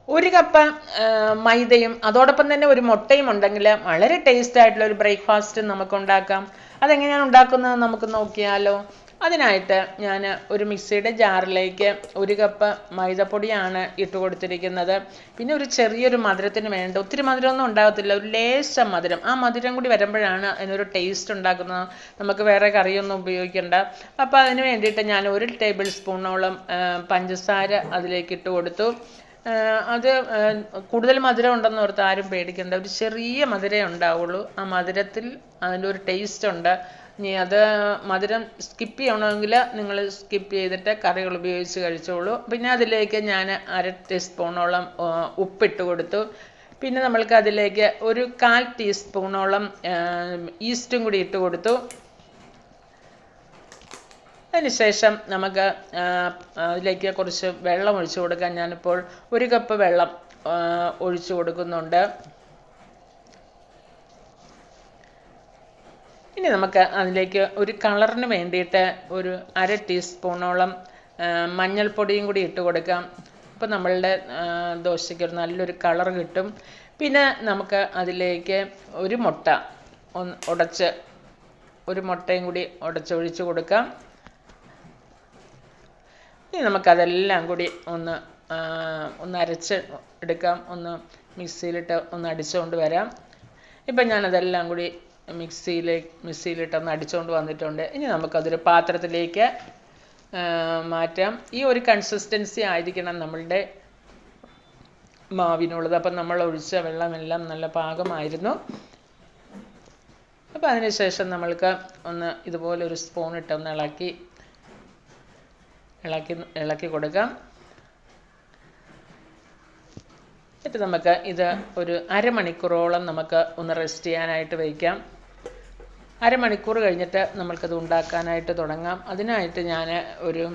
ഒരു കപ്പ് മൈദയും അതോടൊപ്പം തന്നെ ഒരു മുട്ടയും ഉണ്ടെങ്കിൽ വളരെ ടേസ്റ്റ് ആയിട്ടുള്ള ഒരു ബ്രേക്ക്ഫാസ്റ്റ് നമുക്ക് ഉണ്ടാക്കാം. അതെങ്ങനെയാണ് ഉണ്ടാക്കുന്നത് നമുക്ക് നോക്കിയാലോ. അതിനായിട്ട് ഞാൻ ഒരു മിക്സിയുടെ ജാറിലേക്ക് ഒരു കപ്പ് മൈദപ്പൊടിയാണ് ഇട്ട് കൊടുത്തിരിക്കുന്നത്. പിന്നെ ഒരു ചെറിയൊരു മധുരത്തിന് വേണ്ട, ഒത്തിരി മധുരമൊന്നും ഉണ്ടാകത്തില്ല, ഒരു ലേശം മധുരം. ആ മധുരം കൂടി വരുമ്പോഴാണ് അതിനൊരു ടേസ്റ്റ് ഉണ്ടാക്കുന്നത്. നമുക്ക് വേറെ കറിയൊന്നും ഉപയോഗിക്കേണ്ട. അപ്പോൾ അതിന് വേണ്ടിയിട്ട് ഞാൻ 1 ടേബിൾ സ്പൂണോളം പഞ്ചസാര അതിലേക്ക് ഇട്ട് കൊടുത്തു. അത് കൂടുതൽ മധുരം ഉണ്ടെന്ന് ഓർത്ത് ആരും പേടിക്കേണ്ട. ഒരു ചെറിയ മധുരമേ ഉണ്ടാവുള്ളൂ. ആ മധുരത്തിൽ അതിൻ്റെ ഒരു ടേസ്റ്റ് ഉണ്ട്. ഇനി അത് മധുരം സ്കിപ്പ് ചെയ്യണമെങ്കിൽ നിങ്ങൾ സ്കിപ്പ് ചെയ്തിട്ട് കറികൾ ഉപയോഗിച്ച് കഴിച്ചോളൂ. പിന്നെ അതിലേക്ക് ഞാൻ 1/2 ടീസ്പൂണോളം ഉപ്പിട്ട് കൊടുത്തു. പിന്നെ നമ്മൾക്ക് അതിലേക്ക് ഒരു 1/4 ടീസ്പൂണോളം ഈസ്റ്റും കൂടി ഇട്ട് കൊടുത്തു. അതിനുശേഷം നമുക്ക് അതിലേക്ക് കുറച്ച് വെള്ളം ഒഴിച്ചു കൊടുക്കാൻ ഞാനിപ്പോൾ 1 കപ്പ് വെള്ളം ഒഴിച്ചു കൊടുക്കുന്നുണ്ട്. ഇനി നമുക്ക് അതിലേക്ക് ഒരു കളറിന് വേണ്ടിയിട്ട് ഒരു 1/2 ടീസ്പൂണോളം മഞ്ഞൾപ്പൊടിയും കൂടി ഇട്ട് കൊടുക്കാം. അപ്പോൾ നമ്മളുടെ ദോശയ്ക്ക് ഒരു നല്ലൊരു കളർ കിട്ടും. പിന്നെ നമുക്ക് അതിലേക്ക് ഒരു മുട്ട ഉടച്ച് ഒരു മുട്ടയും കൂടി ഉടച്ചൊഴിച്ച് കൊടുക്കാം. ഇനി നമുക്കതെല്ലാം കൂടി ഒന്ന് അരച്ച് എടുക്കാം. ഒന്ന് മിക്സിയിലിട്ട് ഒന്ന് അടിച്ചുകൊണ്ട് വരാം. ഇപ്പം ഞാനതെല്ലാം കൂടി മിക്സിയിലിട്ട് ഒന്ന് അടിച്ചുകൊണ്ട് വന്നിട്ടുണ്ട്. ഇനി നമുക്കതൊരു പാത്രത്തിലേക്ക് മാറ്റാം. ഈ ഒരു കൺസിസ്റ്റൻസി ആയിരിക്കണം നമ്മളുടെ മാവിനുള്ളത്. അപ്പം നമ്മൾ ഒഴിച്ച വെള്ളമെല്ലാം നല്ല പാകമായിരുന്നു. അപ്പോൾ അതിനുശേഷം നമ്മൾക്ക് ഒന്ന് ഇതുപോലെ ഒരു സ്പൂൺ ഇട്ട് ഒന്ന് ഇളക്കി കൊടുക്കാം. എന്നിട്ട് നമുക്ക് ഇത് ഒരു അരമണിക്കൂറോളം നമുക്ക് ഒന്ന് റെസ്റ്റ് ചെയ്യാനായിട്ട് വയ്ക്കാം. അരമണിക്കൂർ കഴിഞ്ഞിട്ട് നമ്മൾക്കത് ഉണ്ടാക്കാനായിട്ട് തുടങ്ങാം. അതിനായിട്ട് ഞാൻ ഒരു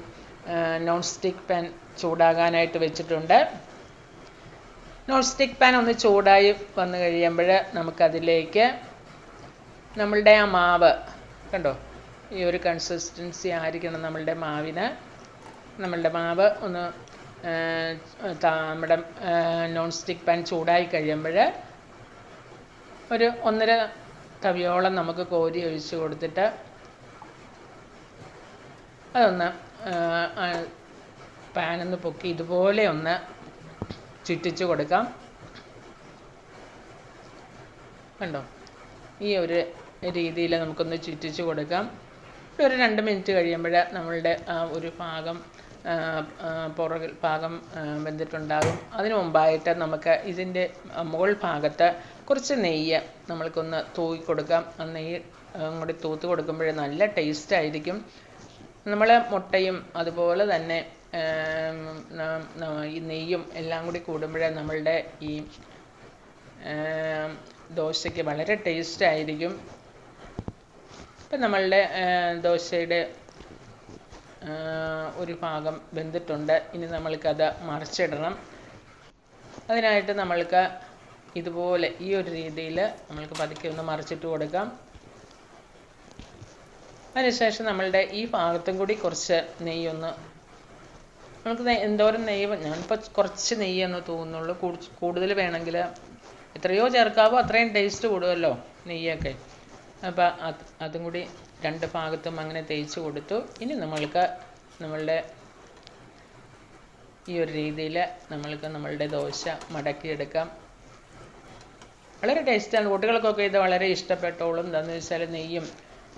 നോൺ സ്റ്റിക്ക് പാൻ ചൂടാകാനായിട്ട് വെച്ചിട്ടുണ്ട്. നോൺ സ്റ്റിക്ക് പാൻ ഒന്ന് ചൂടായി വന്നു കഴിയുമ്പോൾ നമുക്കതിലേക്ക് നമ്മളുടെ ആ മാവ് കണ്ടോ, ഈ ഒരു കൺസിസ്റ്റൻസി ആയിരിക്കണം നമ്മളുടെ മാവിന്. നമ്മളുടെ മാവ് ഒന്ന് നമ്മുടെ നോൺ സ്റ്റിക്ക് പാൻ ചൂടായി കഴിയുമ്പോൾ ഒരു 1.5 തവിയോളം നമുക്ക് കോരി ഒഴിച്ച് കൊടുത്തിട്ട് അതൊന്ന് പാനൊന്ന് പൊക്കി ഇതുപോലെ ഒന്ന് ചുറ്റിച്ച് കൊടുക്കാം. കണ്ടോ, ഈ ഒരു രീതിയിൽ നമുക്കൊന്ന് ചുറ്റിച്ച് കൊടുക്കാം. ഒരു 2 മിനിറ്റ് കഴിയുമ്പോൾ നമ്മളുടെ ഒരു ഭാഗം വെന്തിട്ടുണ്ടാകും. അതിനു മുമ്പായിട്ട് നമുക്ക് ഇതിൻ്റെ മുകൾ ഭാഗത്ത് കുറച്ച് നെയ്യ് നമ്മൾക്കൊന്ന് തൂക്കി കൊടുക്കാം. ആ നെയ്യ് കൂടി തൂത്ത് കൊടുക്കുമ്പോൾ നല്ല ടേസ്റ്റ് ആയിരിക്കും. നമ്മൾ മുട്ടയും അതുപോലെ തന്നെ ഈ നെയ്യും എല്ലാം കൂടി കൂടുമ്പോൾ നമ്മളുടെ ഈ ദോശയ്ക്ക് വളരെ ടേസ്റ്റ് ആയിരിക്കും. ഇപ്പം നമ്മളുടെ ദോശയുടെ ഒരു ഭാഗം വെന്തിട്ടുണ്ട്. ഇനി നമ്മൾക്കത് മറിച്ചിടണം. അതിനായിട്ട് നമ്മൾക്ക് ഇതുപോലെ ഈ ഒരു രീതിയിൽ നമ്മൾക്ക് പതുക്കെ ഒന്ന് മറിച്ചിട്ട് കൊടുക്കാം. അതിനുശേഷം നമ്മളുടെ ഈ ഭാഗത്തും കൂടി കുറച്ച് നെയ്യൊന്ന് നമുക്ക് എന്തോരം നെയ്യ്, ഞാനിപ്പോൾ കുറച്ച് നെയ്യെന്ന് തോന്നുന്നുള്ളൂ. കൂടുതൽ വേണമെങ്കിൽ എത്രയോ ചേർക്കാവോ അത്രയും ടേസ്റ്റ് കൂടുമല്ലോ നെയ്യൊക്കെ. അപ്പോൾ അതും കൂടി 2 ഭാഗത്തും അങ്ങനെ തേച്ച് കൊടുത്തു. ഇനി നമ്മൾക്ക് നമ്മളുടെ ഈ ഒരു രീതിയിൽ നമ്മളുടെ ദോശ മടക്കിയെടുക്കാം. വളരെ ടേസ്റ്റാണ്. കുട്ടികൾക്കൊക്കെ ഇത് വളരെ ഇഷ്ടപ്പെട്ടോളും. എന്താണെന്ന് വെച്ചാൽ നെയ്യും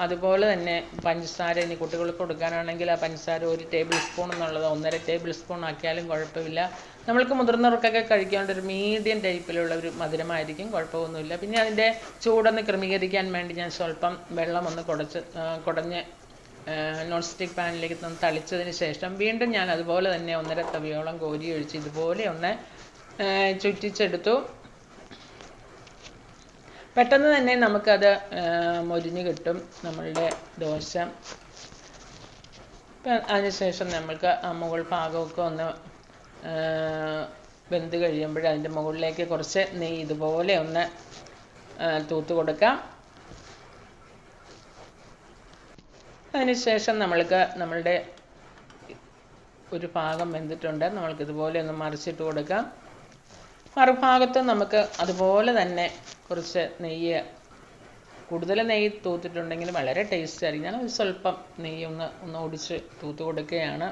അതുപോലെ തന്നെ പഞ്ചസാര, ഇനി കുട്ടികൾക്ക് കൊടുക്കാനാണെങ്കിൽ ആ പഞ്ചസാര 1 ടേബിൾ സ്പൂൺ എന്നുള്ളത് 1.5 ടേബിൾ സ്പൂൺ ആക്കിയാലും കുഴപ്പമില്ല. നമ്മൾക്ക് മുതിർന്നവർക്കൊക്കെ കഴിക്കേണ്ട ഒരു മീഡിയം ടൈപ്പിലുള്ള ഒരു മധുരമായിരിക്കും, കുഴപ്പമൊന്നുമില്ല. പിന്നെ അതിൻ്റെ ചൂടൊന്ന് ക്രമീകരിക്കാൻ വേണ്ടി ഞാൻ സ്വല്പം വെള്ളം ഒന്ന് കുടഞ്ഞ് നോൺ സ്റ്റിക്ക് പാനിലേക്ക് തളിച്ചതിന് ശേഷം വീണ്ടും ഞാൻ അതുപോലെ തന്നെ 1.5 തവിയോളം കോരി ഒഴിച്ച് ഇതുപോലെ ഒന്ന് ചുറ്റിച്ചെടുത്തു. പെട്ടെന്ന് തന്നെ നമുക്കത് മൊരിഞ്ഞ് കിട്ടും നമ്മളുടെ ദോശ. അതിനുശേഷം നമ്മൾക്ക് ആ മുകൾ ഭാഗമൊക്കെ ഒന്ന് വെന്ത് കഴിയുമ്പോൾ അതിൻ്റെ മുകളിലേക്ക് കുറച്ച് നെയ്യ് ഇതുപോലെ ഒന്ന് തൂത്ത് കൊടുക്കാം. അതിനുശേഷം നമ്മളുടെ ഒരു ഭാഗം വെന്തിട്ടുണ്ട്. നമ്മൾക്കിതുപോലെ ഒന്ന് മറിച്ചിട്ട് കൊടുക്കാം. മറുഭാഗത്ത് നമുക്ക് അതുപോലെ തന്നെ കുറച്ച് നെയ്യ്, കൂടുതൽ നെയ്യ് തൂത്തിട്ടുണ്ടെങ്കിൽ വളരെ ടേസ്റ്റ് ആയിരിക്കും. ഞാൻ സ്വല്പം നെയ്യ് ഒന്ന് ഒടിച്ച് തൂത്ത് കൊടുക്കുകയാണ്.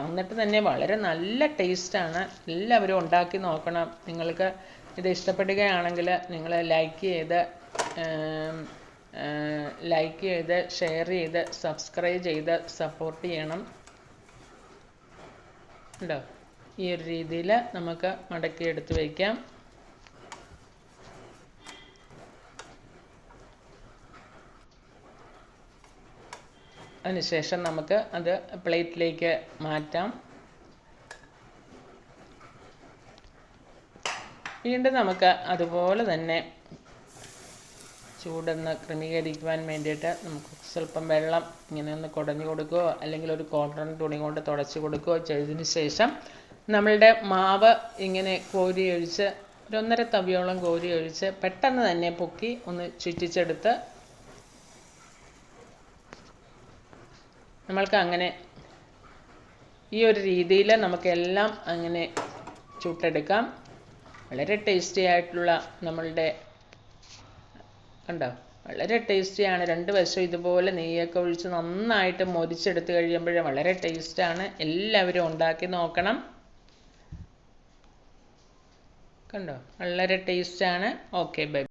എന്നിട്ട് തന്നെ വളരെ നല്ല ടേസ്റ്റാണ്. എല്ലാവരും ഉണ്ടാക്കി നോക്കണം. നിങ്ങൾക്ക് ഇത് ഇഷ്ടപ്പെടുകയാണെങ്കിൽ നിങ്ങൾ ലൈക്ക് ചെയ്ത് ഷെയർ ചെയ്ത് സബ്സ്ക്രൈബ് ചെയ്ത് സപ്പോർട്ട് ചെയ്യണം ഉണ്ടോ. ഈ ഒരു രീതിയിൽ നമുക്ക് മടക്കി എടുത്ത് വയ്ക്കാം. അതിനുശേഷം നമുക്ക് അത് പ്ലേറ്റിലേക്ക് മാറ്റാം. വീണ്ടും നമുക്ക് അതുപോലെ തന്നെ ചൂടൊന്ന് ക്രമീകരിക്കുവാൻ വേണ്ടിയിട്ട് നമുക്ക് സ്വല്പം വെള്ളം ഇങ്ങനെ ഒന്ന് കുടഞ്ഞു കൊടുക്കുകയോ അല്ലെങ്കിൽ ഒരു കോട്ടൺ തുണി കൊണ്ട് തുടച്ച് കൊടുക്കുകയോ ചെയ്തതിന് ശേഷം നമ്മളുടെ മാവ് ഇങ്ങനെ കോരി ഒഴിച്ച് 1.5 തവിയോളം കോരി ഒഴിച്ച് പെട്ടെന്ന് തന്നെ പൊക്കി ഒന്ന് ചുറ്റിച്ചെടുത്ത് നമ്മൾക്ക് അങ്ങനെ ഈ ഒരു രീതിയിൽ നമുക്കെല്ലാം അങ്ങനെ ചുട്ടെടുക്കാം. വളരെ ടേസ്റ്റി ആയിട്ടുള്ള നമ്മളുടെ കണ്ടോ, വളരെ ടേസ്റ്റിയാണ്. 2 വശം ഇതുപോലെ നെയ്യൊക്കെ ഒഴിച്ച് നന്നായിട്ട് മൊരിച്ചെടുത്ത് കഴിയുമ്പോൾ വളരെ ടേസ്റ്റാണ്. എല്ലാവരും ഉണ്ടാക്കി നോക്കണം. കണ്ടോ, വളരെ ടേസ്റ്റാണ്. Okay, by.